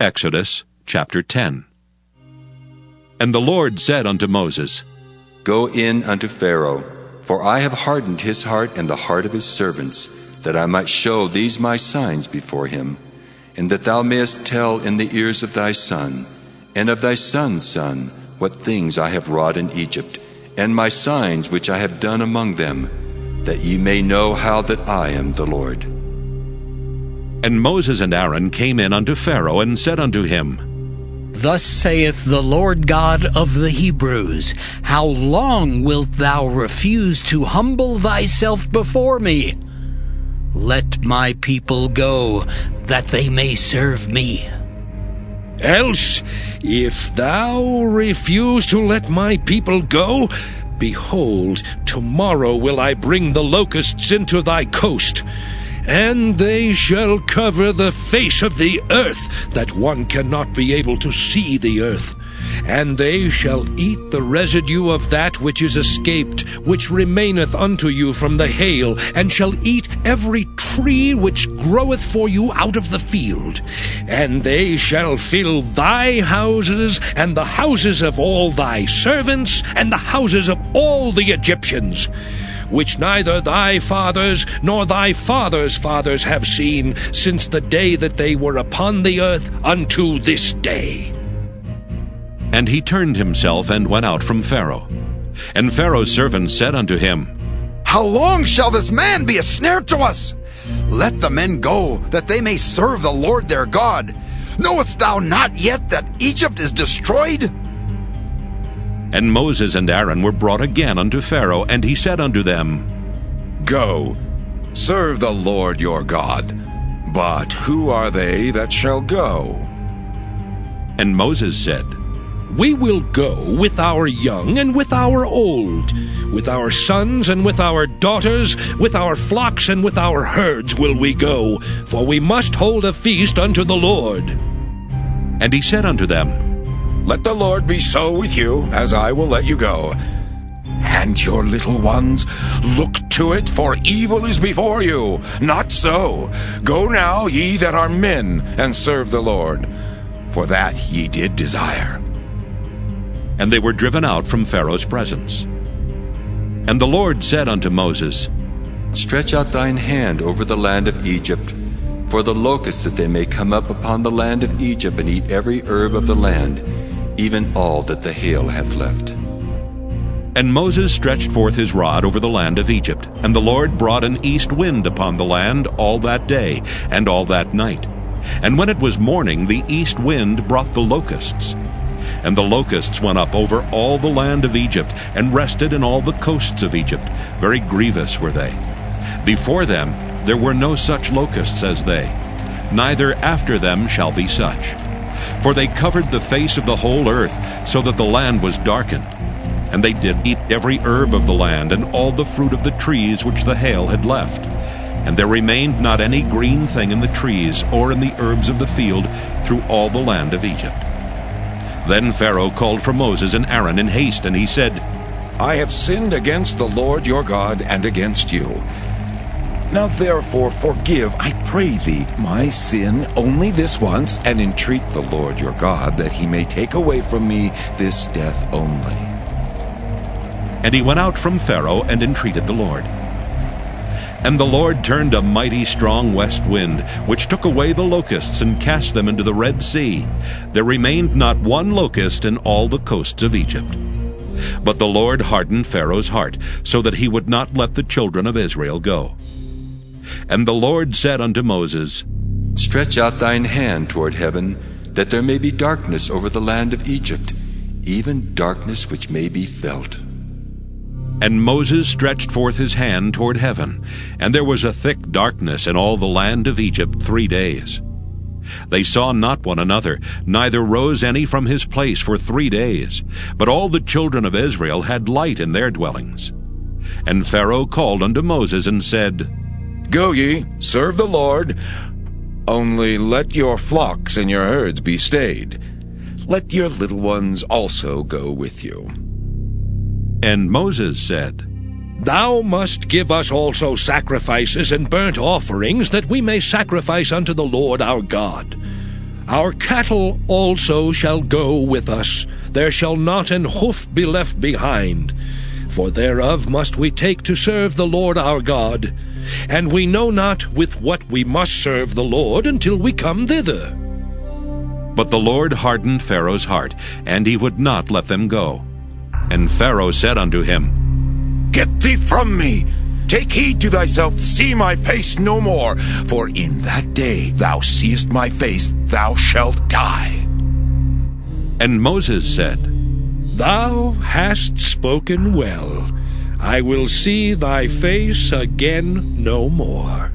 Exodus chapter 10. And the Lord said unto Moses, Go in unto Pharaoh, for I have hardened his heart and the heart of his servants, that I might show these my signs before him, and that thou mayest tell in the ears of thy son, and of thy son's son, what things I have wrought in Egypt, and my signs which I have done among them, that ye may know how that I am the Lord. And Moses and Aaron came in unto Pharaoh, and said unto him, Thus saith the Lord God of the Hebrews, How long wilt thou refuse to humble thyself before me? Let my people go, that they may serve me. Else, if thou refuse to let my people go, behold, tomorrow will I bring the locusts into thy coast, and they shall cover the face of the earth, that one cannot be able to see the earth. And they shall eat the residue of that which is escaped, which remaineth unto you from the hail, and shall eat every tree which groweth for you out of the field. And they shall fill thy houses, and the houses of all thy servants, and the houses of all the Egyptians, which neither thy fathers nor thy fathers' fathers have seen, since the day that they were upon the earth unto this day. And he turned himself and went out from Pharaoh. And Pharaoh's servants said unto him, How long shall this man be a snare to us? Let the men go, that they may serve the Lord their God. Knowest thou not yet that Egypt is destroyed? And Moses and Aaron were brought again unto Pharaoh, and he said unto them, Go, serve the Lord your God. But who are they that shall go? And Moses said, We will go with our young and with our old, with our sons and with our daughters, with our flocks and with our herds will we go, for we must hold a feast unto the Lord. And he said unto them, Let the Lord be so with you, as I will let you go. And your little ones, look to it, for evil is before you. Not so. Go now, ye that are men, and serve the Lord, for that ye did desire. And they were driven out from Pharaoh's presence. And the Lord said unto Moses, Stretch out thine hand over the land of Egypt, for the locusts, that they may come up upon the land of Egypt, and eat every herb of the land, even all that the hail hath left. And Moses stretched forth his rod over the land of Egypt, and the Lord brought an east wind upon the land all that day and all that night. And when it was morning, the east wind brought the locusts. And the locusts went up over all the land of Egypt, and rested in all the coasts of Egypt. Very grievous were they. Before them there were no such locusts as they, neither after them shall be such. For they covered the face of the whole earth, so that the land was darkened. And they did eat every herb of the land, and all the fruit of the trees which the hail had left. And there remained not any green thing in the trees, or in the herbs of the field, through all the land of Egypt. Then Pharaoh called for Moses and Aaron in haste, and he said, I have sinned against the Lord your God, and against you. Now therefore forgive, I pray thee, my sin only this once, and entreat the Lord your God, that he may take away from me this death only. And he went out from Pharaoh, and entreated the Lord. And the Lord turned a mighty strong west wind, which took away the locusts, and cast them into the Red Sea. There remained not one locust in all the coasts of Egypt. But the Lord hardened Pharaoh's heart, so that he would not let the children of Israel go. And the Lord said unto Moses, Stretch out thine hand toward heaven, that there may be darkness over the land of Egypt, even darkness which may be felt. And Moses stretched forth his hand toward heaven, and there was a thick darkness in all the land of Egypt 3 days. They saw not one another, neither rose any from his place for 3 days. But all the children of Israel had light in their dwellings. And Pharaoh called unto Moses, and said, Go ye, serve the Lord, only let your flocks and your herds be stayed. Let your little ones also go with you. And Moses said, Thou must give us also sacrifices and burnt offerings, that we may sacrifice unto the Lord our God. Our cattle also shall go with us. There shall not an hoof be left behind. For thereof must we take to serve the Lord our God. And we know not with what we must serve the Lord until we come thither. But the Lord hardened Pharaoh's heart, and he would not let them go. And Pharaoh said unto him, Get thee from me! Take heed to thyself, see my face no more, for in that day thou seest my face, thou shalt die. And Moses said, Thou hast spoken well. I will see thy face again no more.